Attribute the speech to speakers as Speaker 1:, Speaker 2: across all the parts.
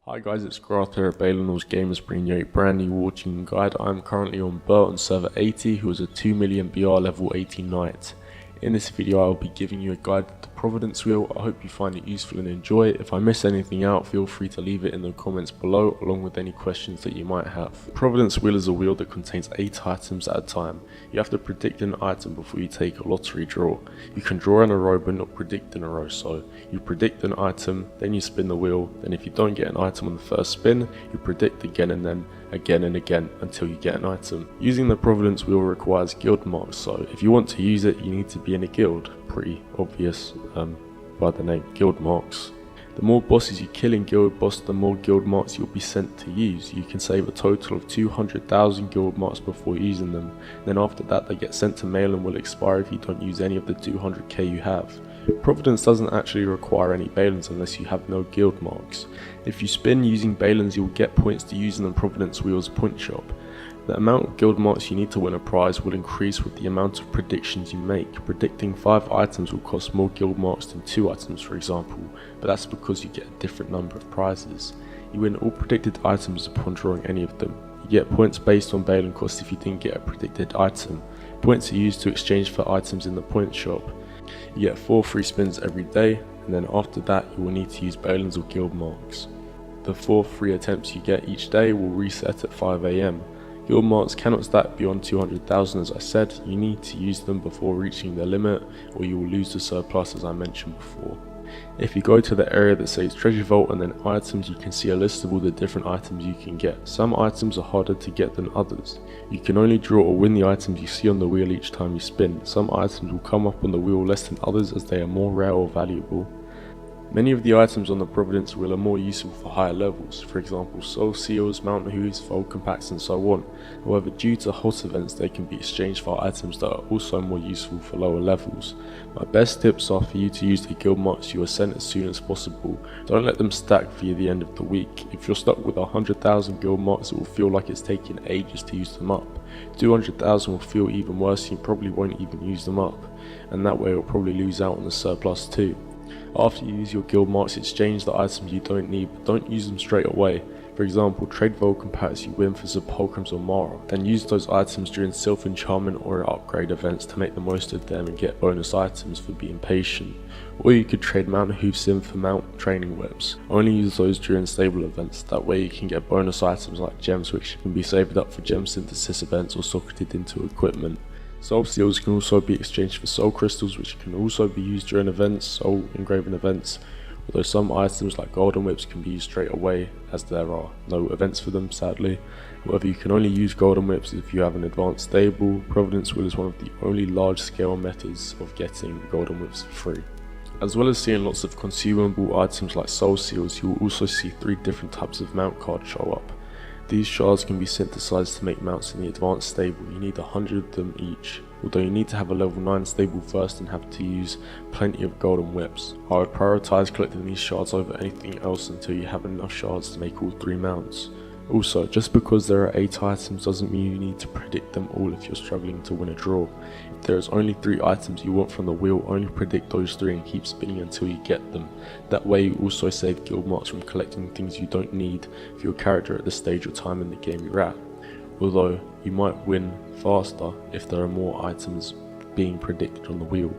Speaker 1: Hi guys, it's Grant here at Balenors Gamers bringing you a brand new Wartune guide. I'm currently on Bert on server 80, who is a 2 million BR level 80 knight. In this video I'll be giving you a guide to the Providence wheel. I hope you find it useful and enjoy it. If I miss anything out, feel free to leave it in the comments below along with any questions that you might have. The Providence wheel is a wheel that contains 8 items at a time. You have to predict an item before you take a lottery draw. You can draw in a row but not predict in a row, so you predict an item, then you spin the wheel, then if you don't get an item on the first spin, you predict again and then again and again until you get an item. Using the Providence wheel requires guild marks, so if you want to use it you need to be in a guild. Pretty obvious by the name, guild marks. The more bosses you kill in guild boss, the more guild marks you'll be sent to use. You can save a total of 200,000 guild marks before using them. Then after that they get sent to mail and will expire if you don't use any of the 200k you have. Providence doesn't actually require any Balens unless you have no guild marks. If you spin using Balens, you'll get points to use in the Providence wheel's point shop. The amount of guild marks you need to win a prize will increase with the amount of predictions you make. Predicting 5 items will cost more guild marks than 2 items, for example, but that's because you get a different number of prizes. You win all predicted items upon drawing any of them. You get points based on Balen cost if you didn't get a predicted item. Points are used to exchange for items in the point shop. You get 4 free spins every day, and then after that you will need to use Balens or guild marks. The 4 free attempts you get each day will reset at 5 AM. Guild marks cannot stack beyond 200,000 as I said. You need to use them before reaching their limit or you will lose the surplus as I mentioned before. If you go to the area that says treasure vault and then items, you can see a list of all the different items you can get. Some items are harder to get than others. You can only draw or win the items you see on the wheel each time you spin. Some items will come up on the wheel less than others as they are more rare or valuable. Many of the items on the Providence wheel are more useful for higher levels, for example soul seals, mountain hooves, fold compacts and so on. However, due to hot events they can be exchanged for items that are also more useful for lower levels. My best tips are for you to use the guild marks you are sent as soon as possible. Don't let them stack via the end of the week. If you're stuck with 100,000 guild marks it will feel like it's taking ages to use them up. 200,000 will feel even worse and you probably won't even use them up, and that way you'll probably lose out on the surplus too. After you use your guild marks, exchange the items you don't need, but don't use them straight away. For example, trade Vold compacts you win for Sepulchrums or Mara, then use those items during self-enchantment or upgrade events to make the most of them and get bonus items for being patient. Or you could trade Mountain Hoofs in for Mount Training Webs. Only use those during stable events, that way you can get bonus items like gems which can be saved up for gem synthesis events or socketed into equipment. Soul seals can also be exchanged for soul crystals which can also be used during events, soul engraving events, although some items like golden whips can be used straight away as there are no events for them sadly. However, you can only use golden whips if you have an advanced stable. Providence wheel is one of the only large scale methods of getting golden whips for free. As well as seeing lots of consumable items like soul seals, you will also see 3 different types of mount cards show up. These shards can be synthesized to make mounts in the advanced stable. You need 100 of them each, although you need to have a level 9 stable first and have to use plenty of golden whips. I would prioritize collecting these shards over anything else until you have enough shards to make all 3 mounts. Also, just because there are 8 items doesn't mean you need to predict them all if you're struggling to win a draw. If there is only 3 items you want from the wheel, only predict those 3 and keep spinning until you get them. That way you also save guild marks from collecting things you don't need for your character at the stage or time in the game you're at. Although you might win faster if there are more items being predicted on the wheel.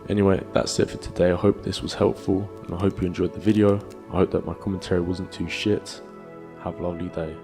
Speaker 1: Anyway, that's it for today. I hope this was helpful and I hope you enjoyed the video. I hope that my commentary wasn't too shit. Have a lovely day.